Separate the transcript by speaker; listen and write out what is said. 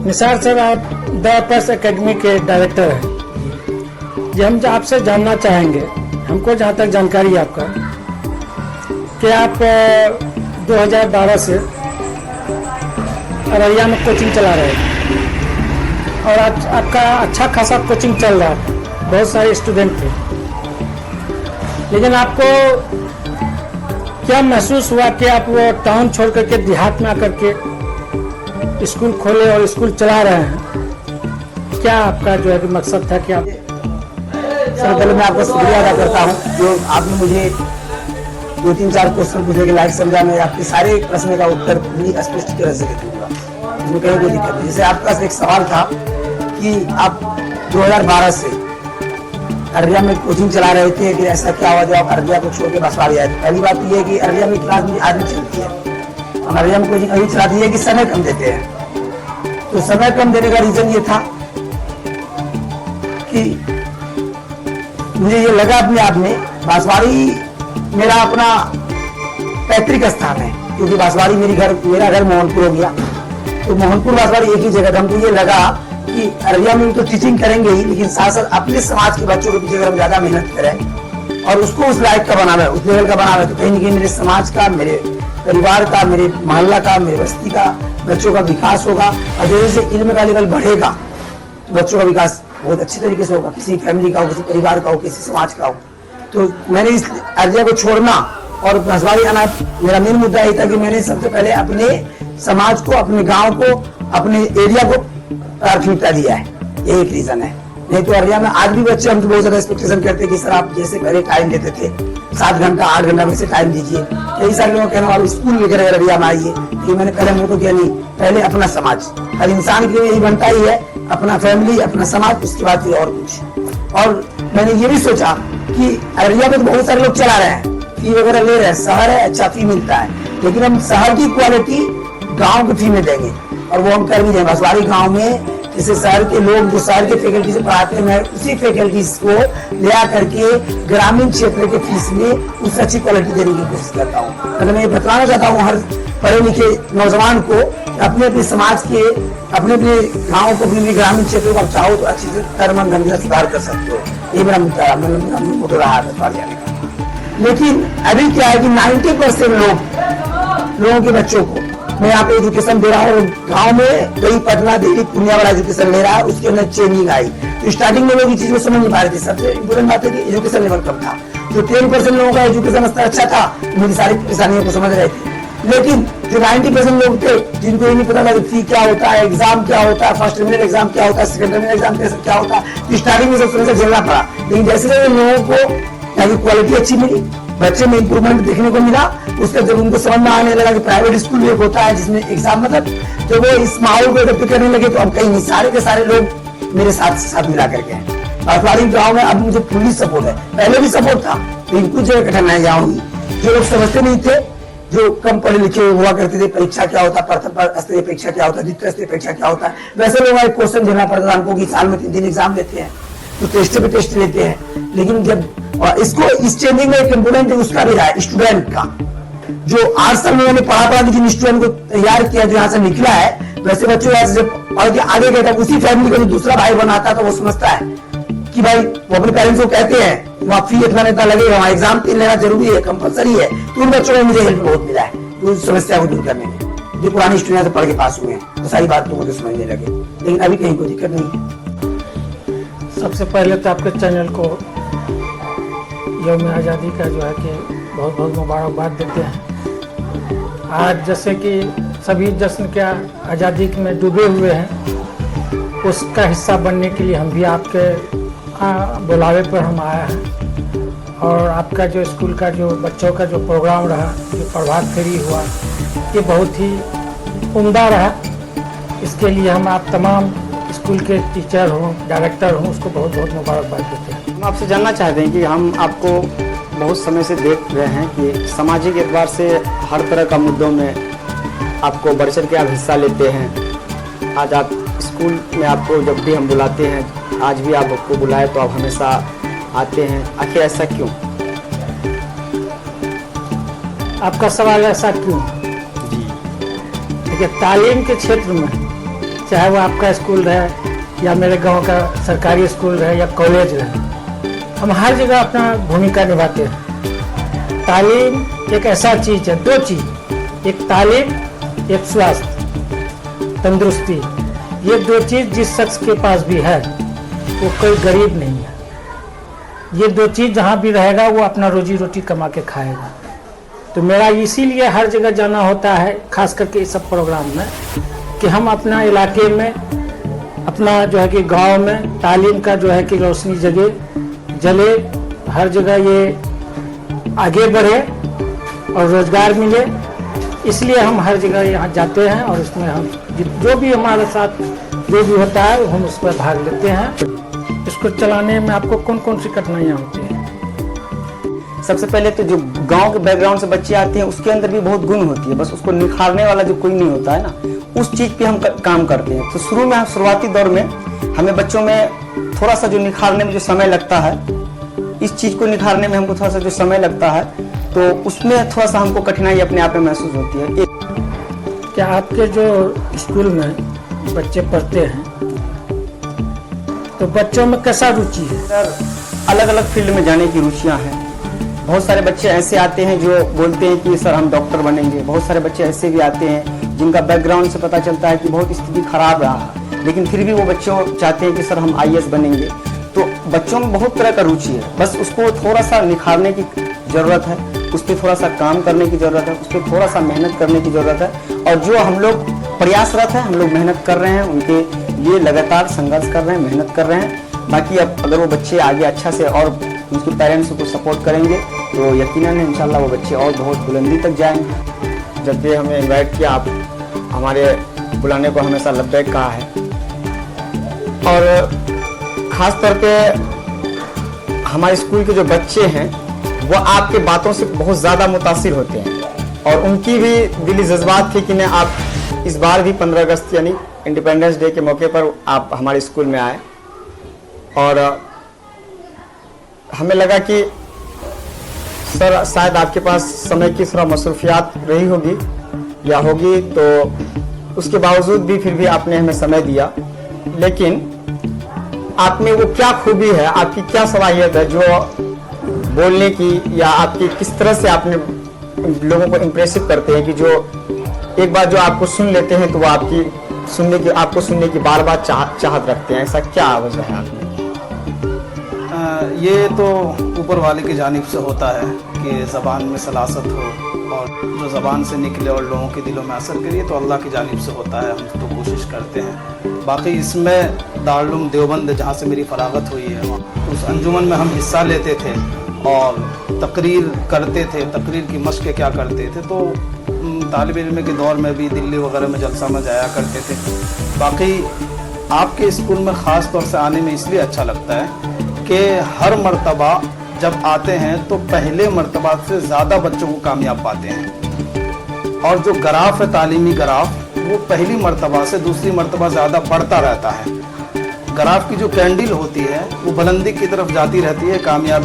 Speaker 1: Nisar sir, आप the purse academy के director हैं। ये हम आपसे जानना चाहेंगे, हमको जहाँ तक जानकारी है आपका, कि आप 2012 से अररिया में कोचिंग चला रहे हैं और आपका अच्छा खासा कोचिंग चल रहा था, बहुत सारे स्टूडेंट थे। लेकिन आपको क्या महसूस हुआ कि आप वो टाउन छोड़ करके देहात में आकर के स्कूल खोले और स्कूल चला रहे हैं? क्या आपका जो है कि मकसद था कि आप?
Speaker 2: सर, पहले मैं आपका शुक्रिया अदा करता हूँ जो आपने मुझे 2-3-4 क्वेश्चन पूछने के लायक समझा। मैं आपके सारे प्रश्न का उत्तर पूरी स्पष्ट तरह से दूंगा, इसमें कहीं कोई दिक्कत नहीं। जैसे आपका एक सवाल था कि आप 2012 से अररिया में कोचिंग चला रहे थे, कि ऐसा क्या हुआ जब आप अररिया को छोड़ के बसवाड़ी आए? पहली बात तो ये है कि अररिया में क्लास में आज भी चलती है, हम अररिया में कोचिंग अभी चलाती है कि समय कम देते हैं। तो समय कम देने का रीजन ये था कि मुझे ये लगा अपने आप में बांसवाड़ी मेरा अपना पैतृक स्थान है, क्योंकि बांसवाड़ी मेरा घर मोहनपुर हो गया, तो मोहनपुर बांसवाड़ी एक ही जगह था। हमको ये लगा कि अररिया में तो टीचिंग करेंगे ही, लेकिन साथ साथ अपने समाज के बच्चों के पीछे अगर हम ज्यादा मेहनत करें और उसको उस लायक का बनाना, उस लेवल का बनाना, तो कहीं न कहीं मेरे समाज का, मेरे परिवार का, मेरे मोहल्ला का, मेरे बस्ती का बच्चों का विकास होगा। और जैसे जैसे इल्म का लेवल बढ़ेगा तो बच्चों का विकास बहुत अच्छी तरीके से होगा, किसी फैमिली का हो, किसी परिवार का हो, किसी समाज का हो। तो मैंने इस अररिया को छोड़ना और बांसवाड़ी आना, मेरा मेन मुद्दा यही था कि मैंने सबसे पहले अपने समाज को, अपने गांव को, अपने एरिया को प्राथमिकता दिया है। ये एक रीजन है। नहीं तो अररिया में आज भी बच्चे हमसे बहुत ज्यादा एक्सपेक्टेशन करते हैं कि सर आप जैसे पहले टाइम देते थे 7 घंटा 8 घंटा में से टाइम दीजिए। कई सारे लोग कहने वाले स्कूल लेकर अररिया में आइए, कि मैंने पहले मुझे तो किया नहीं, पहले अपना समाज, हर इंसान के लिए यही बनता ही है, अपना फैमिली, अपना समाज, उसके बाद फिर और कुछ। और मैंने ये भी सोचा कि अररिया में तो बहुत सारे लोग चला रहे हैं, फी वगैरह ले रहे हैं, शहर है, अच्छा फी मिलता है, लेकिन हम शहर की क्वालिटी गाँव की फी में देंगे और वो हम कर भी देंगे। बांसवाड़ी गाँव में जैसे शहर के लोग जो शहर के फैकल्टी से पढ़ाते हैं, मैं उसी फैकल्टीज को ले आकर के ग्रामीण क्षेत्र के फीस में उससे अच्छी क्वालिटी देने की कोशिश करता हूँ। मतलब मैं बताना चाहता हूँ हर पढ़े लिखे नौजवान को, अपने अपने समाज के, अपने अपने गाँव को, अपने ग्रामीण क्षेत्र को आप चाहो तो अच्छी से कर्म गंभीर सुधार कर सकते हो। ये मेरा मुद्दा, मेरा मोटो रहा है बांसवाड़ी आने का। लेकिन अभी क्या है कि 90% लोगों के बच्चों को मैं यहाँ पे एजुकेशन दे रहा हूँ। गांव में कई पटना, दिल्ली, पूर्णिया वाला एजुकेशन ले रहा है, उसके अंदर ट्रेनिंग आई। तो स्टार्टिंग में लोग ये चीज को समझ नहीं पा रहे थे। सबसे इम्पोर्टेंट बात है कि एजुकेशन लेवल कम था। जो 10% लोगों का एजुकेशन स्तर अच्छा था, उनकी सारी परेशानियों को समझ रहे थे। लेकिन जो 90% लोग थे जिनको ये नहीं पता था फी क्या होता है, एग्जाम क्या होता है, फर्स्ट टर्मिनल एग्जाम क्या होता है, सेकंड टर्मिनल एग्जाम क्या होता है, तो स्टार्टिंग में सब समस्या झेलना पड़ा। लेकिन जैसे जैसे लोगों को क्वालिटी अच्छी मिली, बच्चे में इंप्रूवमेंट देखने को मिला, उसके जब उनको समझ में आने लगा कि प्राइवेट स्कूल भी एक होता है जिसमें एग्जाम मतलब, तो वो इस माहौल को इकट्ठे करने लगे। तो अब कहीं नहीं, सारे के सारे लोग मेरे साथ मिला करके हैं। बांसवाड़ी गाँव में अब मुझे फुल्ली सपोर्ट है, पहले भी सपोर्ट था, लेकिन कुछ जगह कठिनाई आऊंगी। जो लोग समझते नहीं थे, जो कम पढ़े लिखे हुआ करते थे, परीक्षा क्या होता है, प्रथम स्तरीय परीक्षा क्या होता है, द्वितीय स्तरीय परीक्षा क्या होता है, वैसे लोग एक क्वेश्चन देना पड़ता था हमको कि साल में 3 एग्जाम लेते हैं, तो टेस्ट पे टेस्ट लेते हैं। लेकिन जब इसको इस चेंजिंग में एक कंपोनेंट उसका भी रहा है, स्टूडेंट का। जो 8 साल में मैंने पढ़ा कि जिन स्टूडेंट को तैयार किया, जो यहाँ से निकला है, वैसे बच्चों जब पढ़ के आगे गए था, उसी फैमिली का जो दूसरा भाई बनाता है, तो वो समझता है कि भाई वो अपने पेरेंट्स को कहते हैं वहाँ फी इतना इतना लगेगा, वहाँ एग्जाम लेना जरूरी है, कंपलसरी है। तो उन बच्चों को मुझे हेल्प बहुत मिला है तो उस समस्या को दूर करने में। जो पुरानी स्टूडेंट से पढ़ के पास हुए हैं, तो सारी बात तो मुझे समझने लगे, लेकिन अभी कहीं कोई दिक्कत नहीं है।
Speaker 1: सबसे पहले तो आपके चैनल को यौम आज़ादी का जो है कि बहुत बहुत मुबारकबाद देते हैं। आज जैसे कि सभी जश्न के आज़ादी में डूबे हुए हैं, उसका हिस्सा बनने के लिए हम भी आपके बुलावे पर हम आए हैं। और आपका जो स्कूल का जो बच्चों का जो प्रोग्राम रहा, जो प्रभात फेरी हुआ, ये बहुत ही उम्दा रहा। इसके लिए हम आप तमाम स्कूल के टीचर हों, डायरेक्टर हों, उसको बहुत बहुत मुबारकबाद देते हैं।
Speaker 3: हम आपसे जानना चाहते हैं कि हम आपको बहुत समय से देख रहे हैं कि सामाजिक एतबार से हर तरह का मुद्दों में आपको बढ़ चढ़ के आप हिस्सा लेते हैं। आज आप स्कूल में, आपको जब भी हम बुलाते हैं, आज भी आप आपको बुलाए तो आप हमेशा आते हैं, आखिर ऐसा क्यों?
Speaker 1: आपका सवाल ऐसा क्यों?
Speaker 3: जी,
Speaker 1: देखिए, तालीम के क्षेत्र में चाहे वो आपका स्कूल रहे या मेरे गांव का सरकारी स्कूल रहे या कॉलेज रहे, हम हर जगह अपना भूमिका निभाते हैं। तालीम एक ऐसा चीज़ है, दो चीज़, एक तालीम, एक स्वास्थ्य, तंदुरुस्ती। ये दो चीज़ जिस शख्स के पास भी है वो कोई गरीब नहीं है। ये दो चीज़ जहाँ भी रहेगा वो अपना रोजी रोटी कमा के खाएगा। तो मेरा इसीलिए हर जगह जाना होता है, खास करके इस सब प्रोग्राम में, कि हम अपना इलाके में, अपना जो है कि गांव में तालीम का जो है कि रोशनी जले, हर जगह ये आगे बढ़े और रोजगार मिले। इसलिए हम हर जगह यहाँ जाते हैं और उसमें हम जो भी हमारे साथ जो भी होता है हम उस पर भाग लेते हैं। इसको चलाने में आपको कौन कौन सी कठिनाइयाँ होती हैं?
Speaker 3: सबसे पहले तो जो गांव के बैकग्राउंड से बच्चे आते हैं उसके अंदर भी बहुत गुण होती है, बस उसको निखारने वाला जो कोई नहीं होता है ना, उस चीज़ पे हम काम करते हैं। तो शुरुआती दौर में हमें बच्चों में थोड़ा सा जो निखारने में जो समय लगता है, इस चीज़ को निखारने में हमको थोड़ा सा जो समय लगता है, तो उसमें थोड़ा सा हमको कठिनाई अपने आप में महसूस होती है।
Speaker 1: क्या आपके जो स्कूल में बच्चे पढ़ते हैं तो बच्चों में कैसा रुचि है?
Speaker 3: सर, अलग अलग फील्ड में जाने की रुचियाँ हैं। बहुत सारे बच्चे ऐसे आते हैं जो बोलते हैं कि सर हम डॉक्टर बनेंगे। बहुत सारे बच्चे ऐसे भी आते हैं जिनका बैकग्राउंड से पता चलता है कि बहुत स्थिति खराब रहा है, लेकिन फिर भी वो बच्चों चाहते हैं कि सर हम IAS बनेंगे। तो बच्चों में बहुत तरह का रुचि है, बस उसको थोड़ा सा निखारने की ज़रूरत है, उस पर थोड़ा सा काम करने की ज़रूरत है, उस पर थोड़ा सा मेहनत करने की ज़रूरत है। और जो हम लोग प्रयासरत हैं, हम लोग मेहनत कर रहे हैं, उनके लिए लगातार संघर्ष कर रहे हैं, मेहनत कर रहे हैं। बाकी अब अगर वो बच्चे आगे अच्छा से और उनके पेरेंट्स को सपोर्ट करेंगे तो यकीनन इंशाल्लाह वो बच्चे और बहुत बुलंदी तक जाएंगे। जब भी हमें इनवाइट किया, आप हमारे बुलाने को हमेशा लब्बैक कहा है। और ख़ास तौर पे हमारे स्कूल के जो बच्चे हैं वो आपके बातों से बहुत ज़्यादा मुतासिर होते हैं, और उनकी भी दिली जज्बात थी कि नहीं, आप इस बार भी 15 अगस्त यानी इंडिपेंडेंस डे के मौके पर आप हमारे स्कूल में आए। और हमें लगा कि सर शायद आपके पास समय की थोड़ा मसरूफियात रही होगी या होगी, तो उसके बावजूद भी फिर भी आपने हमें समय दिया। लेकिन आप में वो क्या खूबी है, आपकी क्या सलाहियत है जो बोलने की, या आपकी किस तरह से आपने लोगों को इम्प्रेसिव करते हैं कि जो एक बार जो आपको सुन लेते हैं तो वो आपको सुनने की बार बार चाहत रखते हैं? ऐसा क्या वजह है आप में?
Speaker 4: ये तो ऊपर वाले की जानिब से होता है कि ज़बान में सलासत हो और जो ज़बान से निकले और लोगों के दिलों में असर करिए, तो अल्लाह की जानिब से होता है। हम तो कोशिश करते हैं। बाकी इसमें दारुल देवबंद जहाँ से मेरी फरागत हुई है, उस अंजुमन में हम हिस्सा लेते थे और तकरीर करते थे, तकरीर की मश्क क्या करते थे। तो तालिब इल्म के दौर में भी दिल्ली वगैरह में जलसा में जाया करते थे। बाकी आपके स्कूल में ख़ास तौर से आने में इसलिए अच्छा लगता है कि हर मर्तबा जब आते हैं तो पहले मर्तबा से ज़्यादा बच्चों को कामयाब पाते हैं, और जो ग्राफ है तालीमी ग्राफ, वो पहली मर्तबा से दूसरी मर्तबा ज़्यादा बढ़ता रहता है। ग्राफ की जो कैंडल होती है वो बुलंदी की तरफ जाती रहती है, कामयाबी